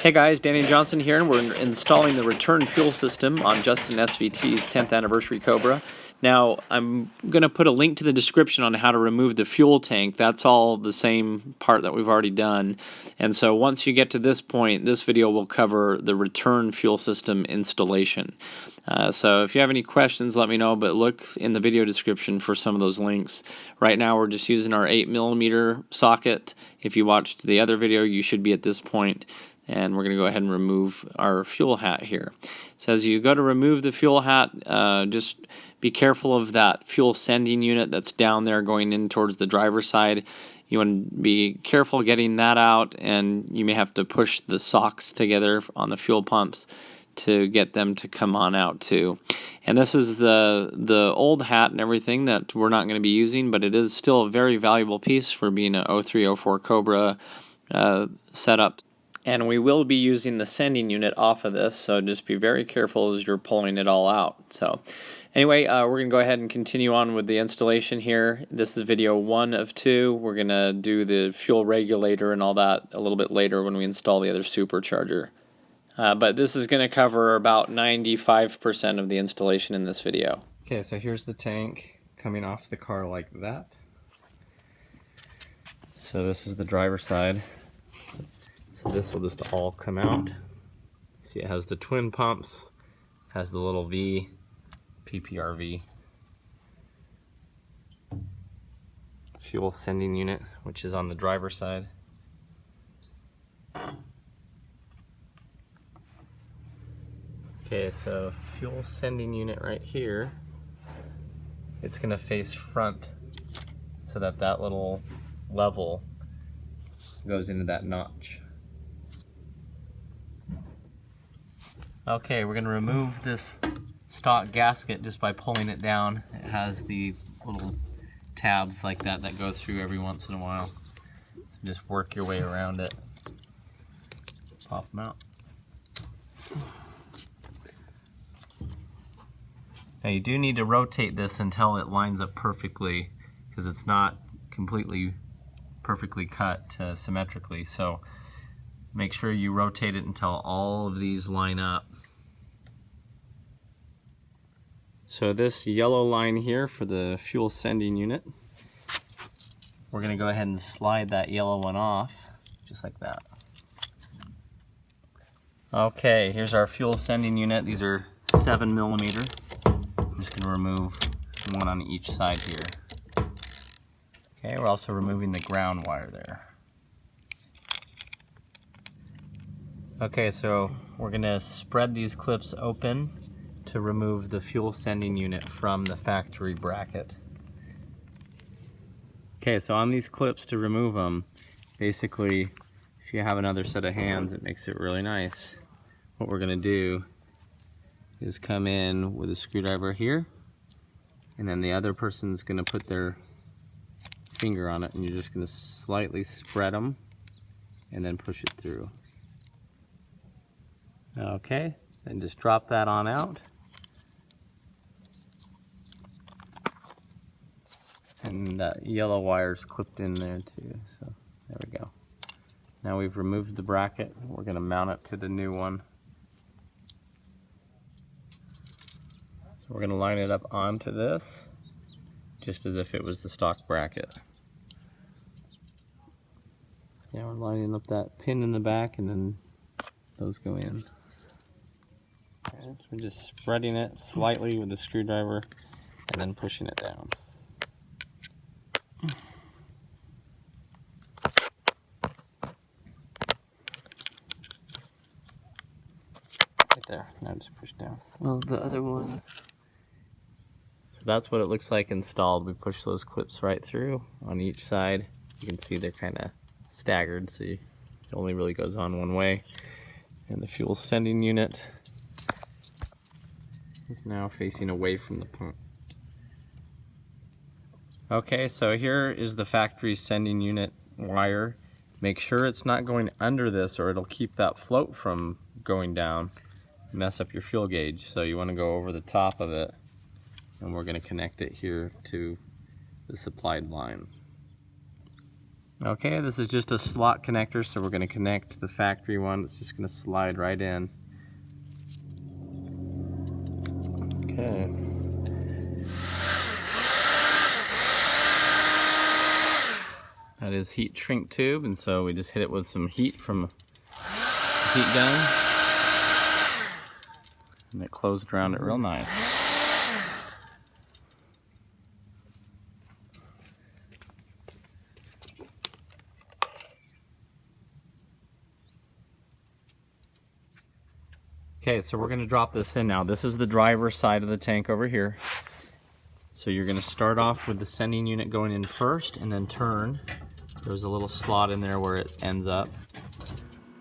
Hey guys, Danny Johnson here, and we're installing the return fuel system on Justin SVT's 10th anniversary Cobra. Now, I'm going to put a link to the description on how to remove the fuel tank. That's all the same part that we've already done. And so once you get to this point, this video will cover the return fuel system installation. So if you have any questions, let me know, but look in the video description for some of those links. Right now we're just using our 8mm socket. If you watched the other video, you should be at this point. And we're going to go ahead and remove our fuel hat here. So as you go to remove the fuel hat, just be careful of that fuel sending unit that's down there going in towards the driver's side. You want to be careful getting that out, and you may have to push the socks together on the fuel pumps to get them to come on out too. And this is the old hat and everything that we're not going to be using, but it is still a very valuable piece for being a 0304 Cobra setup. And we will be using the sending unit off of this, so just be very careful as you're pulling it all out. So anyway, we're going to go ahead and continue on with the installation here. This is video 1 of 2. We're going to do the fuel regulator and all that a little bit later when we install the other supercharger. But this is going to cover about 95% of the installation in this video. Okay, so here's the tank coming off the car like that. So this is the driver's side. So this will just all come out. See, it has the twin pumps, has the little V, PPRV. Fuel sending unit, which is on the driver's side. Okay, so fuel sending unit right here, it's gonna face front so that that little level goes into that notch. Okay, we're going to remove this stock gasket just by pulling it down. It has the little tabs like that that go through every once in a while. So just work your way around it. Pop them out. Now you do need to rotate this until it lines up perfectly, because it's not completely perfectly cut symmetrically. So make sure you rotate it until all of these line up. So this yellow line here for the fuel sending unit, we're going to go ahead and slide that yellow one off, just like that. Okay, here's our fuel sending unit. These are 7mm. I'm just going to remove one on each side here. Okay, we're also removing the ground wire there. Okay, so we're going to spread these clips open to remove the fuel sending unit from the factory bracket. Okay, so on these clips to remove them, basically if you have another set of hands, it makes it really nice. What we're going to do is come in with a screwdriver here, and then the other person's going to put their finger on it, and you're just going to slightly spread them and then push it through. Okay, then just drop that on out. And that yellow wire's clipped in there too, so there we go. Now we've removed the bracket, we're going to mount it to the new one. So we're going to line it up onto this, just as if it was the stock bracket. Yeah, we're lining up that pin in the back, and then those go in. Okay, so we're just spreading it slightly with the screwdriver and then pushing it down. Right there, now just push down. Well, the other one. So that's what it looks like installed. We push those clips right through on each side. You can see they're kind of staggered, so it only really goes on one way. And the fuel sending unit is now facing away from the pump. Okay, so here is the factory sending unit wire. Make sure it's not going under this, or it'll keep that float from going down, mess up your fuel gauge. So you want to go over the top of it, and we're going to connect it here to the supplied line. Okay, this is just a slot connector, so we're going to connect the factory one. It's just going to slide right in. Okay. That is heat shrink tube, and so we just hit it with some heat from a heat gun, and it closed around it real nice. Okay, so we're going to drop this in now. This is the driver's side of the tank over here. So you're going to start off with the sending unit going in first, and then turn. There's a little slot in there where it ends up.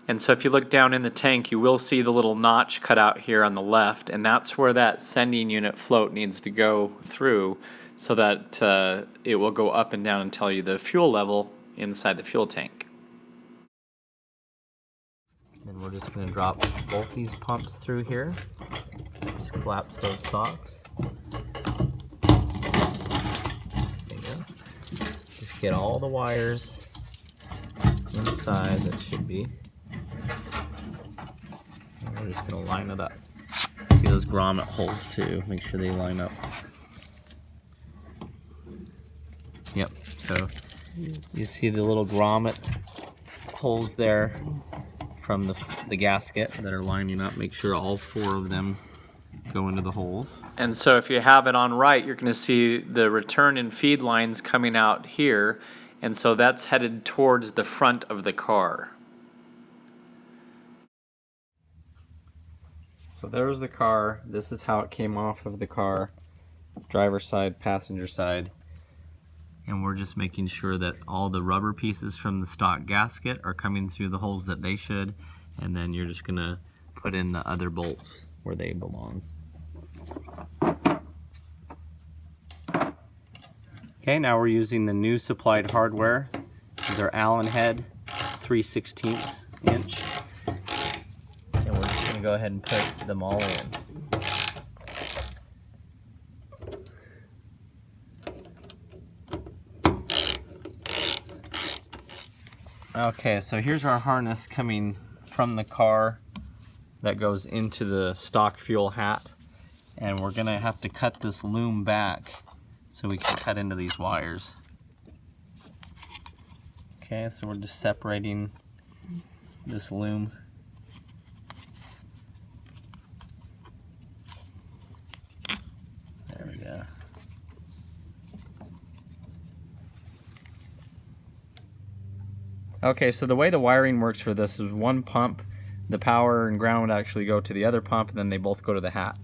And so if you look down in the tank, you will see the little notch cut out here on the left, and that's where that sending unit float needs to go through so that it will go up and down and tell you the fuel level inside the fuel tank. Then we're just going to drop both these pumps through here. Just collapse those socks. Just get all the wires inside that should be. And we're just going to line it up. See those grommet holes too. Make sure they line up. Yep, so you see the little grommet holes there from the gasket that are lining up. Make sure all 4 of them go into the holes. And so if you have it on right, you're going to see the return and feed lines coming out here, and so that's headed towards the front of the car. So there's the car. This is how it came off of the car, driver's side, passenger side. And we're just making sure that all the rubber pieces from the stock gasket are coming through the holes that they should, and then you're just gonna put in the other bolts where they belong. Okay, now we're using the new supplied hardware. These are Allen head, 3/16 inch. And we're just gonna go ahead and put them all in. Okay, so here's our harness coming from the car that goes into the stock fuel hat, and we're gonna have to cut this loom back so we can cut into these wires. Okay, so we're just separating this loom. There we go. Okay, so the way the wiring works for this is one pump, the power and ground would actually go to the other pump, and then they both go to the hat.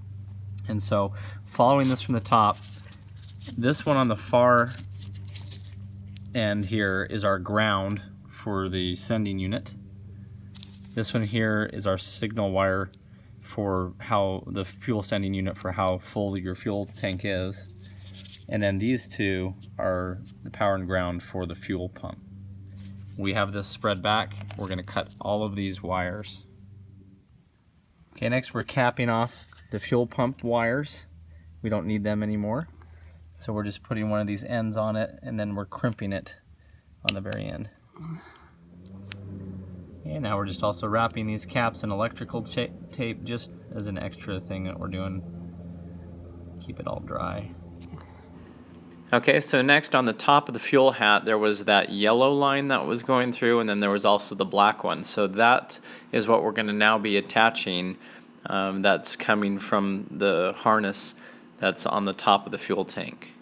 And so, following this from the top, this one on the far end here is our ground for the sending unit. This one here is our signal wire for how the fuel sending unit for how full your fuel tank is. And then these two are the power and ground for the fuel pump. We have this spread back. We're going to cut all of these wires. Okay, next we're capping off the fuel pump wires. We don't need them anymore. So we're just putting one of these ends on it, and then we're crimping it on the very end. And now we're just also wrapping these caps in electrical tape just as an extra thing that we're doing. Keep it all dry. Okay, so next on the top of the fuel hat there was that yellow line that was going through, and then there was also the black one. So that is what we're going to now be attaching. That's coming from the harness that's on the top of the fuel tank.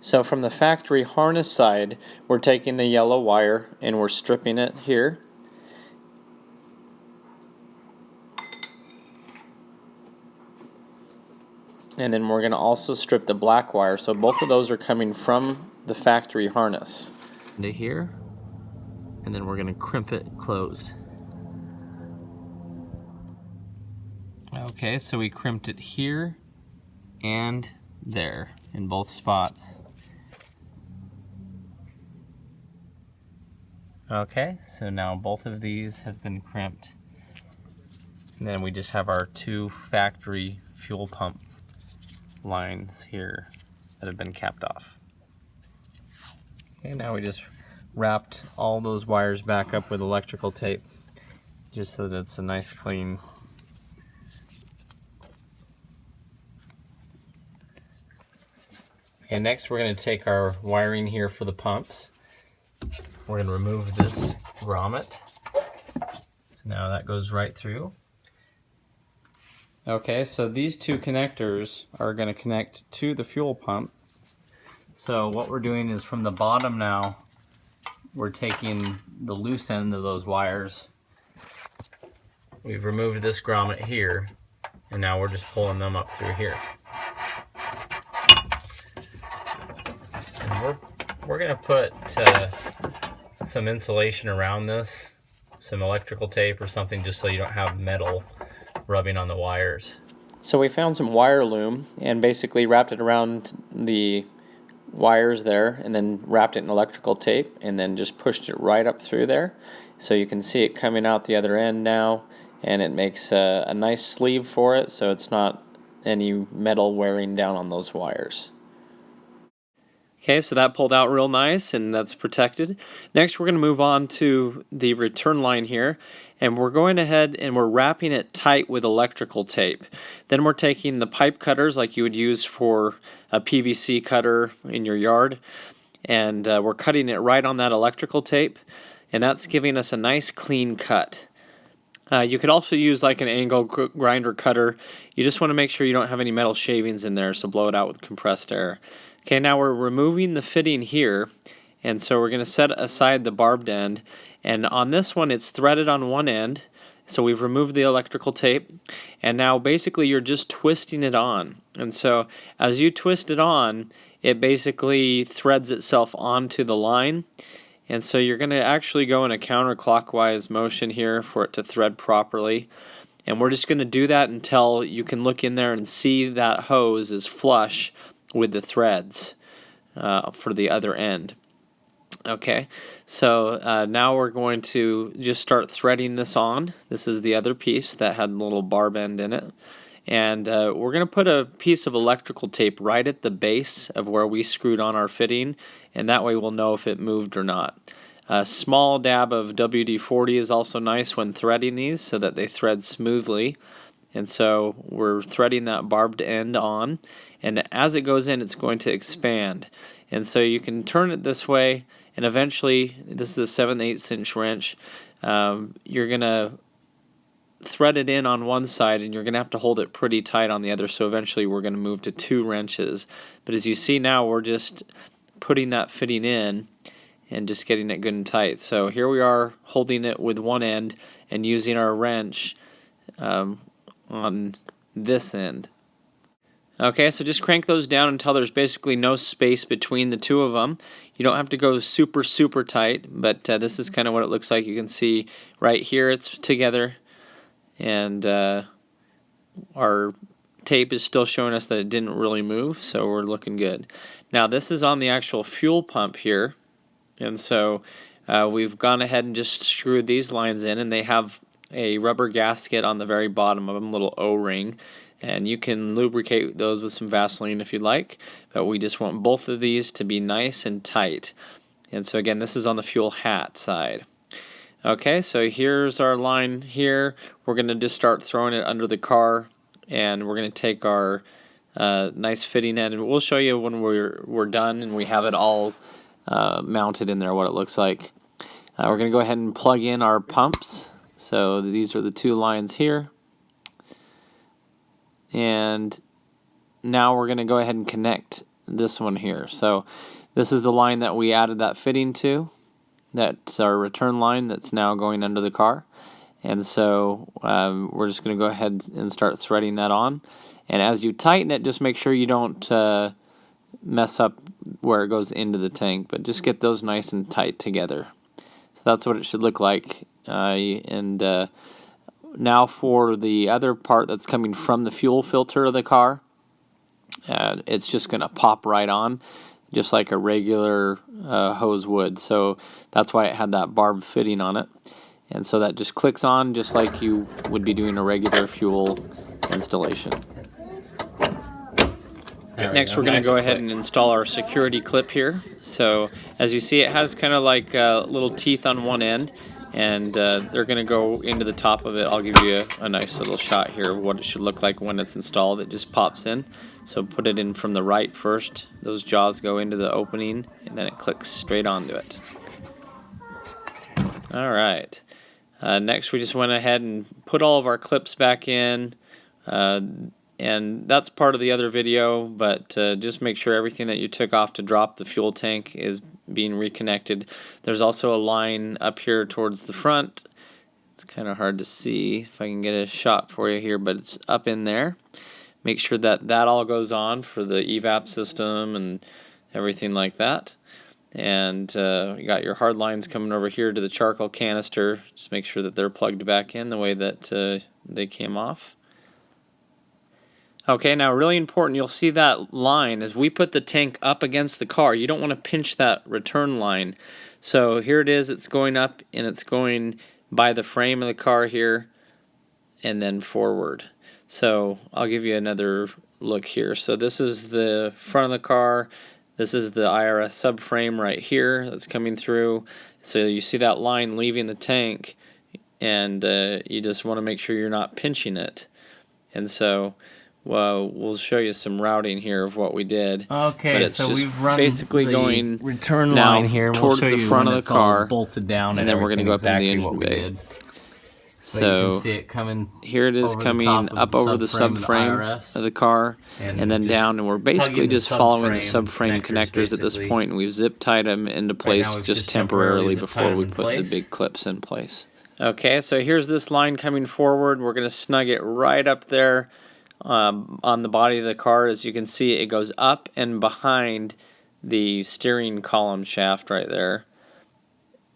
So from the factory harness side, we're taking the yellow wire and we're stripping it here. And then we're going to also strip the black wire. So both of those are coming from the factory harness. Into here, and then we're going to crimp it closed. Okay, so we crimped it here and there in both spots. Okay, so now both of these have been crimped. And then we just have our 2 factory fuel pump lines here that have been capped off. Okay, now we just wrapped all those wires back up with electrical tape, just so that it's a nice clean. Okay, next we're going to take our wiring here for the pumps. We're going to remove this grommet. So now that goes right through. Okay, so these two connectors are going to connect to the fuel pump. So what we're doing is from the bottom now, we're taking the loose end of those wires. We've removed this grommet here, and now we're just pulling them up through here. And we're going to put some insulation around this, some electrical tape or something, just so you don't have metal rubbing on the wires. So we found some wire loom and basically wrapped it around the wires there, and then wrapped it in electrical tape, and then just pushed it right up through there. So you can see it coming out the other end now, and it makes a nice sleeve for it, so it's not any metal wearing down on those wires. Okay, so that pulled out real nice, and that's protected. Next, we're going to move on to the return line here, and we're going ahead and we're wrapping it tight with electrical tape. Then we're taking the pipe cutters like you would use for a PVC cutter in your yard, and we're cutting it right on that electrical tape, and that's giving us a nice clean cut. You could also use like an angle grinder cutter. You just want to make sure you don't have any metal shavings in there, so blow it out with compressed air. Okay, now we're removing the fitting here, and so we're going to set aside the barbed end, and on this one it's threaded on one end, so we've removed the electrical tape, and now basically you're just twisting it on. And so as you twist it on, it basically threads itself onto the line, and so you're going to actually go in a counterclockwise motion here for it to thread properly. And we're just going to do that until you can look in there and see that hose is flush with the threads for the other end. Okay, so now we're going to just start threading this on. This is the other piece that had a little barb end in it. And we're going to put a piece of electrical tape right at the base of where we screwed on our fitting, and that way we'll know if it moved or not. A small dab of WD-40 is also nice when threading these so that they thread smoothly. And so we're threading that barbed end on, and as it goes in, it's going to expand. And so you can turn it this way, and eventually, this is a 7/8 inch wrench, you're going to thread it in on one side, and you're going to have to hold it pretty tight on the other, so eventually we're going to move to 2 wrenches. But as you see now, we're just putting that fitting in and just getting it good and tight. So here we are holding it with one end and using our wrench on this end. Okay, so just crank those down until there's basically no space between the two of them. You don't have to go super tight, but this is kind of what it looks like. You can see right here it's together, and our tape is still showing us that it didn't really move, so we're looking good. Now this is on the actual fuel pump here, and so we've gone ahead and just screwed these lines in, and they have a rubber gasket on the very bottom of them, a little O-ring, and you can lubricate those with some Vaseline if you'd like, but we just want both of these to be nice and tight. And so again, this is on the fuel hat side. Okay, so here's our line here. We're going to just start throwing it under the car, and we're going to take our nice fitting end, and we'll show you when we're done and we have it all mounted in there what it looks like. We're going to go ahead and plug in our pumps. So these are the 2 lines here, and now we're going to go ahead and connect this one here. So this is the line that we added that fitting to. That's our return line that's now going under the car, and so we're just going to go ahead and start threading that on. And as you tighten it, just make sure you don't mess up where it goes into the tank, but just get those nice and tight together. So that's what it should look like. Now for the other part that's coming from the fuel filter of the car, it's just going to pop right on, just like a regular hose would. So that's why it had that barb fitting on it. And so that just clicks on just like you would be doing a regular fuel installation. Next, we're going to go ahead and install our security clip here. So as you see, it has kind of like little teeth on one end, and they're going to go into the top of it. I'll give you a nice little shot here of what it should look like when it's installed. It just pops in. So put it in from the right first. Those jaws go into the opening, and then it clicks straight onto it. All right. Next, we just went ahead and put all of our clips back in. And that's part of the other video, but just make sure everything that you took off to drop the fuel tank is being reconnected. There's also a line up here towards the front. It's kind of hard to see if I can get a shot for you here, but it's up in there. Make sure that that all goes on for the evap system and everything like that. And you got your hard lines coming over here to the charcoal canister. Just make sure that they're plugged back in the way that they came off. Okay, now really important, you'll see that line as we put the tank up against the car. You don't want to pinch that return line. So here it is, it's going up and it's going by the frame of the car here and then forward. So I'll give you another look here. So this is the front of the car. This is the IRS subframe right here that's coming through. So you see that line leaving the tank, and you just want to make sure you're not pinching it. And so we'll show you some routing here of what we did. Okay, so we've run basically the going return line here, and towards we'll show the you front when of it's the car, all bolted down, and then we're going to go up exactly in the engine bay. So you can see it coming here it is coming up over the subframe of the car and then down, and we're basically just following the subframe connectors at this point, and we've zip tied them into place just temporarily before we put the big clips in place. Okay, so here's this line coming forward. We're going to snug it right up there on the body of the car. As you can see, it goes up and behind the steering column shaft right there.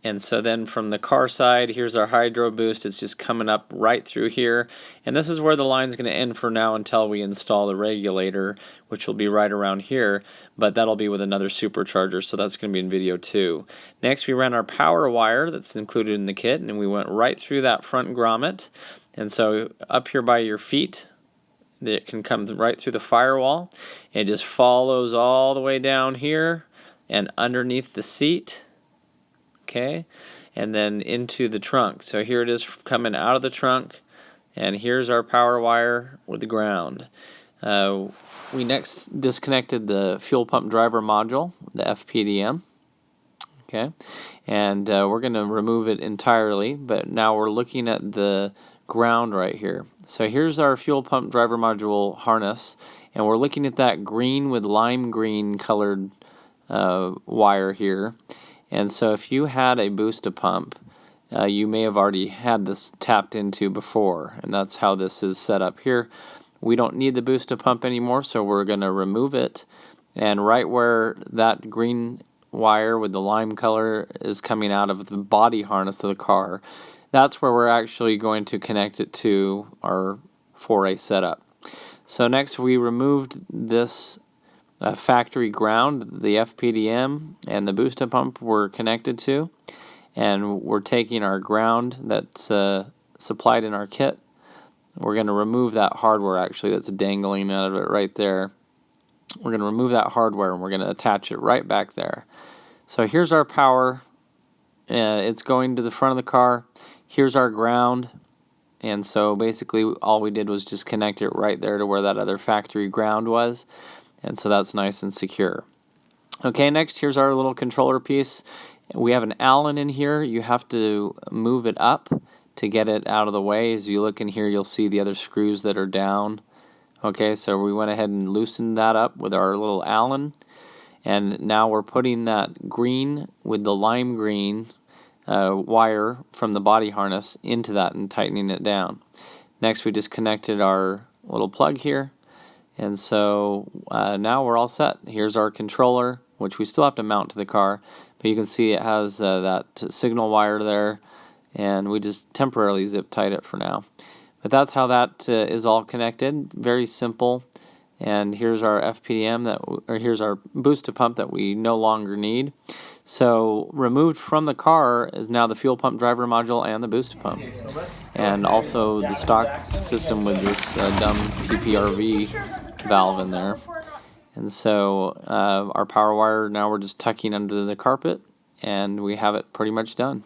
And so then from the car side, here's our hydro boost. It's just coming up right through here. And this is where the line's going to end for now until we install the regulator, which will be right around here. But that'll be with another supercharger, so that's going to be in video 2. Next, we ran our power wire that's included in the kit, and we went right through that front grommet. And so up here by your feet, it can come right through the firewall. It just follows all the way down here and underneath the seat. Okay, and then into the trunk. So here it is coming out of the trunk, and here's our power wire with the ground. We next disconnected the fuel pump driver module, the FPDM. Okay, and we're going to remove it entirely, but now we're looking at the ground right here. So here's our fuel pump driver module harness, and we're looking at that green with lime green colored wire here. And so if you had a booster pump, you may have already had this tapped into before, and that's how this is set up here. We don't need the booster pump anymore, so we're going to remove it. And right where that green wire with the lime color is coming out of the body harness of the car, that's where we're actually going to connect it to our Fore setup. So next we removed this factory ground, the FPDM and the booster pump were connected to, and we're taking our ground that's supplied in our kit. We're going to remove that hardware actually that's dangling out of it right there. We're going to remove that hardware and we're going to attach it right back there. So here's our power. It's going to the front of the car. Here's our ground. And so basically all we did was just connect it right there to where that other factory ground was. And so that's nice and secure. Okay, next here's our little controller piece. We have an Allen in here. You have to move it up to get it out of the way. As you look in here, you'll see the other screws that are down. Okay, so we went ahead and loosened that up with our little Allen. And now we're putting that green with the lime green wire from the body harness into that and tightening it down. Next we just connected our little plug here. And so now we're all set. Here's our controller, which we still have to mount to the car, but you can see it has that signal wire there, and we just temporarily zip tied it for now. But that's how that is all connected. Very simple. And here's our FPDM or here's our booster pump that we no longer need. So removed from the car is now the fuel pump driver module and the booster pump, and also the stock system with this dumb PPRV valve in there. And so our power wire, now we're just tucking under the carpet, and we have it pretty much done.